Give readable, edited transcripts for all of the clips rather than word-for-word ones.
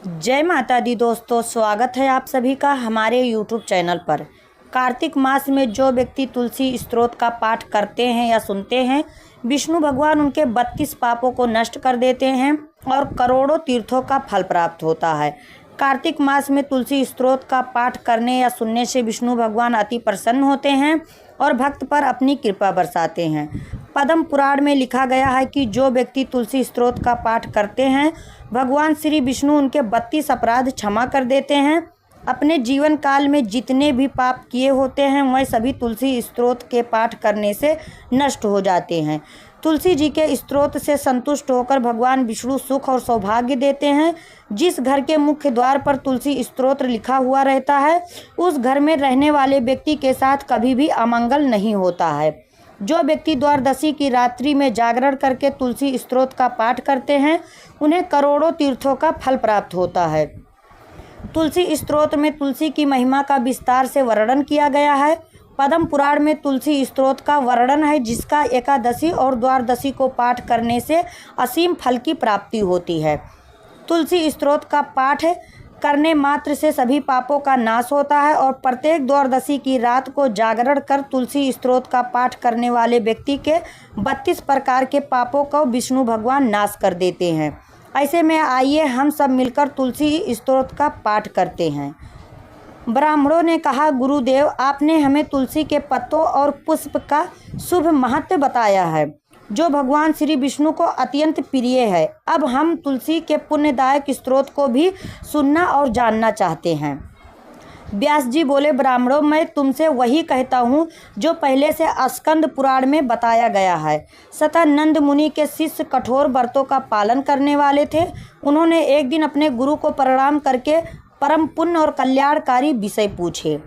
जय माता दी दोस्तों, स्वागत है आप सभी का हमारे YouTube चैनल पर। कार्तिक मास में जो व्यक्ति तुलसी स्तोत्र का पाठ करते हैं या सुनते हैं, विष्णु भगवान उनके 32 पापों को नष्ट कर देते हैं और करोड़ों तीर्थों का फल प्राप्त होता है। कार्तिक मास में तुलसी स्तोत्र का पाठ करने या सुनने से विष्णु भगवान अति प्रसन्न होते हैं और भक्त पर अपनी कृपा बरसाते हैं। पद्म पुराण में लिखा गया है कि जो व्यक्ति तुलसी स्तोत्र का पाठ करते हैं, भगवान श्री विष्णु उनके 32 अपराध क्षमा कर देते हैं। अपने जीवन काल में जितने भी पाप किए होते हैं वह सभी तुलसी स्तोत्र के पाठ करने से नष्ट हो जाते हैं। तुलसी जी के स्तोत्र से संतुष्ट होकर भगवान विष्णु सुख और सौभाग्य देते हैं। जिस घर के मुख्य द्वार पर तुलसी स्तोत्र लिखा हुआ रहता है, उस घर में रहने वाले व्यक्ति के साथ कभी भी अमंगल नहीं होता है। जो व्यक्ति द्वादशी की रात्रि में जागरण करके तुलसी स्तोत्र का पाठ करते हैं, उन्हें करोड़ों तीर्थों का फल प्राप्त होता है। तुलसी स्तोत्र में तुलसी की महिमा का विस्तार से वर्णन किया गया है। पद्म पुराण में तुलसी स्तोत्र का वर्णन है, जिसका एकादशी और द्वादशी को पाठ करने से असीम फल की प्राप्ति होती है। तुलसी स्तोत्र का पाठ करने मात्र से सभी पापों का नाश होता है और प्रत्येक द्वादशी की रात को जागरण कर तुलसी स्तोत्र का पाठ करने वाले व्यक्ति के 32 प्रकार के पापों को विष्णु भगवान नाश कर देते हैं। ऐसे में आइए हम सब मिलकर तुलसी स्तोत्र का पाठ करते हैं। ब्राह्मणों ने कहा, गुरुदेव, आपने हमें तुलसी के पत्तों और पुष्प का शुभ महत्व बताया है, जो भगवान श्री विष्णु को अत्यंत प्रिय है। अब हम तुलसी के पुण्यदायक स्तोत्र को भी सुनना और जानना चाहते हैं। व्यास जी बोले, ब्राह्मणों, मैं तुमसे वही कहता हूँ जो पहले से स्कंद पुराण में बताया गया है। सतानंद मुनि के शिष्य कठोर व्रतों का पालन करने वाले थे। उन्होंने एक दिन अपने गुरु को प्रणाम करके परम पुण्य और कल्याणकारी विषय पूछे।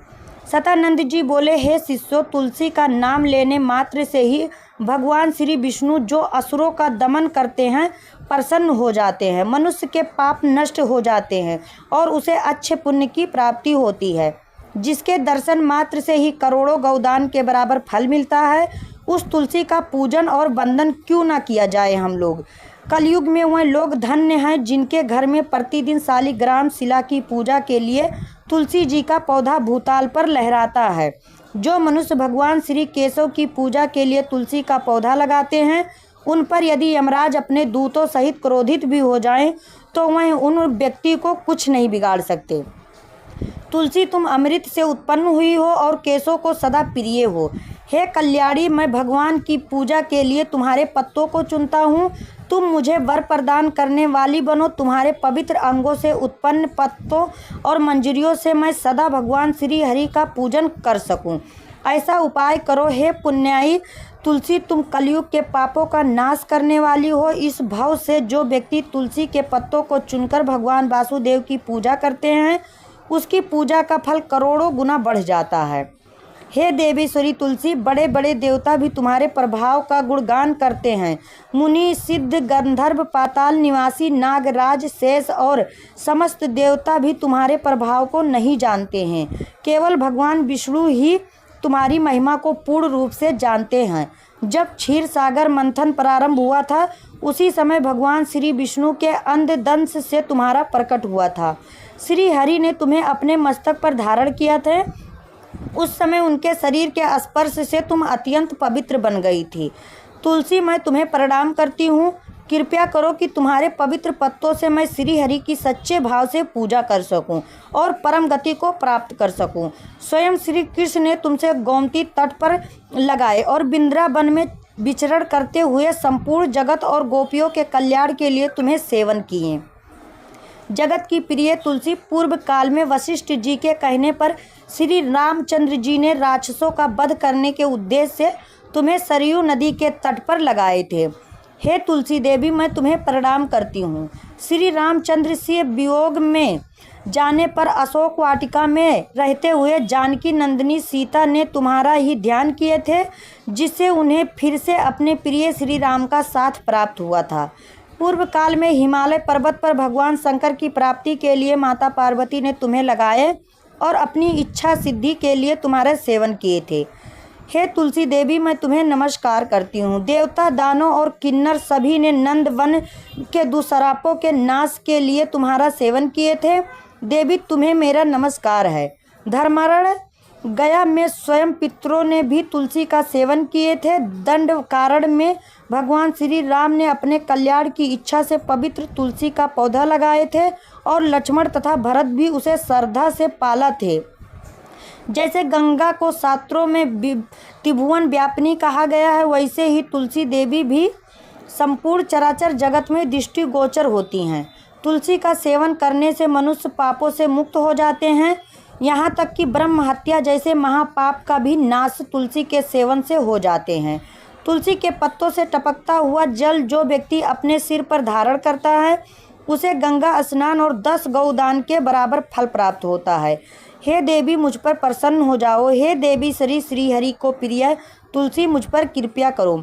सतानंद जी बोले, हे शिष्यों, तुलसी का नाम लेने मात्र से ही भगवान श्री विष्णु, जो असुरों का दमन करते हैं, प्रसन्न हो जाते हैं। मनुष्य के पाप नष्ट हो जाते हैं और उसे अच्छे पुण्य की प्राप्ति होती है, जिसके दर्शन मात्र से ही करोड़ों गौदान के बराबर फल मिलता है। उस तुलसी का पूजन और वंदन क्यों ना किया जाए। हम लोग कलयुग में वह लोग धन्य हैं जिनके घर में प्रतिदिन शालिग्राम शिला की पूजा के लिए तुलसी जी का पौधा भूताल पर लहराता है। जो मनुष्य भगवान श्री केशव की पूजा के लिए तुलसी का पौधा लगाते हैं, उन पर यदि यमराज अपने दूतों सहित क्रोधित भी हो जाएं, तो वह उन व्यक्ति को कुछ नहीं बिगाड़ सकते। तुलसी, तुम अमृत से उत्पन्न हुई हो और केशव को सदा प्रिय हो। हे कल्याणी, मैं भगवान की पूजा के लिए तुम्हारे पत्तों को चुनता हूँ। तुम मुझे वर प्रदान करने वाली बनो। तुम्हारे पवित्र अंगों से उत्पन्न पत्तों और मंजरियों से मैं सदा भगवान श्री हरि का पूजन कर सकूं। ऐसा उपाय करो। हे पुण्याई तुलसी, तुम कलयुग के पापों का नाश करने वाली हो। इस भाव से जो व्यक्ति तुलसी के पत्तों को चुनकर भगवान वासुदेव की पूजा करते हैं, उसकी पूजा का फल करोड़ों गुना बढ़ जाता है। हे देवीश्वरी तुलसी, बड़े बड़े देवता भी तुम्हारे प्रभाव का गुणगान करते हैं। मुनि, सिद्ध, गंधर्व, पाताल निवासी, नागराज, शेष और समस्त देवता भी तुम्हारे प्रभाव को नहीं जानते हैं। केवल भगवान विष्णु ही तुम्हारी महिमा को पूर्ण रूप से जानते हैं। जब क्षीर सागर मंथन प्रारंभ हुआ था, उसी समय भगवान श्री विष्णु के अंधदंश से तुम्हारा प्रकट हुआ था। श्री हरि ने तुम्हें अपने मस्तक पर धारण किया था। उस समय उनके शरीर के स्पर्श से तुम अत्यंत पवित्र बन गई थी। तुलसी, मैं तुम्हें प्रणाम करती हूँ। कृपया करो कि तुम्हारे पवित्र पत्तों से मैं श्री हरि की सच्चे भाव से पूजा कर सकूं और परम गति को प्राप्त कर सकूं। स्वयं श्री कृष्ण ने तुमसे गोमती तट पर लगाए और वृंदावन में विचरण करते हुए संपूर्ण जगत और गोपियों के कल्याण के लिए तुम्हें सेवन किए। जगत की प्रिय तुलसी, पूर्व काल में वशिष्ठ जी के कहने पर श्री रामचंद्र जी ने राक्षसों का वध करने के उद्देश्य से तुम्हें सरयू नदी के तट पर लगाए थे। हे तुलसी देवी, मैं तुम्हें प्रणाम करती हूँ। श्री रामचंद्र से वियोग में जाने पर अशोक वाटिका में रहते हुए जानकी नंदिनी सीता ने तुम्हारा ही ध्यान किए थे, जिससे उन्हें फिर से अपने प्रिय श्री राम का साथ प्राप्त हुआ था। पूर्व काल में हिमालय पर्वत पर भगवान शंकर की प्राप्ति के लिए माता पार्वती ने तुम्हें लगाए और अपनी इच्छा सिद्धि के लिए तुम्हारा सेवन किए थे। हे तुलसी देवी, मैं तुम्हें नमस्कार करती हूँ। देवता, दानव और किन्नर सभी ने नंद वन के दुष्सरापों के नाश के लिए तुम्हारा सेवन किए थे। देवी, तुम्हें मेरा नमस्कार है। धर्मारण गया में स्वयं पितरों ने भी तुलसी का सेवन किए थे। दंड कारण में भगवान श्री राम ने अपने कल्याण की इच्छा से पवित्र तुलसी का पौधा लगाए थे और लक्ष्मण तथा भरत भी उसे श्रद्धा से पाला थे। जैसे गंगा को शास्त्रों में त्रिभुवन व्यापिनी कहा गया है, वैसे ही तुलसी देवी भी संपूर्ण चराचर जगत में दृष्टिगोचर होती हैं। तुलसी का सेवन करने से मनुष्य पापों से मुक्त हो जाते हैं। यहाँ तक कि ब्रह्म हत्या जैसे महापाप का भी नाश तुलसी के सेवन से हो जाते हैं। तुलसी के पत्तों से टपकता हुआ जल जो व्यक्ति अपने सिर पर धारण करता है, उसे गंगा स्नान और 10 गौदान के बराबर फल प्राप्त होता है। हे देवी, मुझ पर प्रसन्न हो जाओ। हे देवी श्री हरि को प्रिय तुलसी, मुझ पर कृपया करो।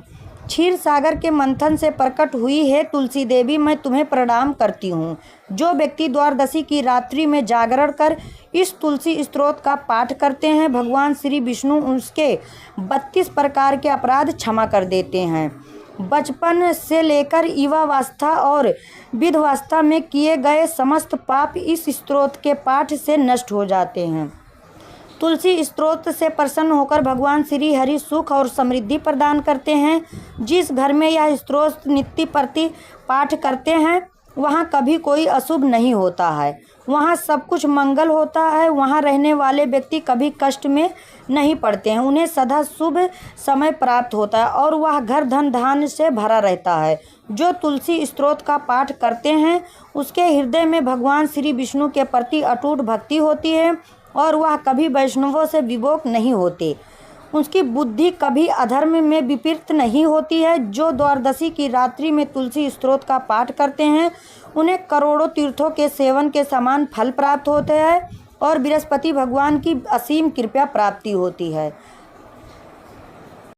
क्षीर सागर के मंथन से प्रकट हुई है तुलसी देवी, मैं तुम्हें प्रणाम करती हूँ। जो व्यक्ति द्वादशी की रात्रि में जागरण कर इस तुलसी स्तोत्र का पाठ करते हैं, भगवान श्री विष्णु उसके 32 प्रकार के अपराध क्षमा कर देते हैं। बचपन से लेकर युवावस्था और वृद्धावस्था में किए गए समस्त पाप इस स्तोत्र के पाठ से नष्ट हो जाते हैं। तुलसी स्तोत्र से प्रसन्न होकर भगवान श्री हरि सुख और समृद्धि प्रदान करते हैं। जिस घर में यह स्तोत्र नित्य प्रति पाठ करते हैं, वहाँ कभी कोई अशुभ नहीं होता है, वहाँ सब कुछ मंगल होता है। वहाँ रहने वाले व्यक्ति कभी कष्ट में नहीं पड़ते हैं, उन्हें सदा शुभ समय प्राप्त होता है और वह घर धन धान्य से भरा रहता है। जो तुलसी स्तोत्र का पाठ करते हैं, उसके हृदय में भगवान श्री विष्णु के प्रति अटूट भक्ति होती है और वह कभी वैष्णवों से विभोग नहीं होते। उसकी बुद्धि कभी अधर्म में विपरीत नहीं होती है। जो द्वादशी की रात्रि में तुलसी स्तोत्र का पाठ करते हैं, उन्हें करोड़ों तीर्थों के सेवन के समान फल प्राप्त होते हैं और बृहस्पति भगवान की असीम कृपा प्राप्ति होती है।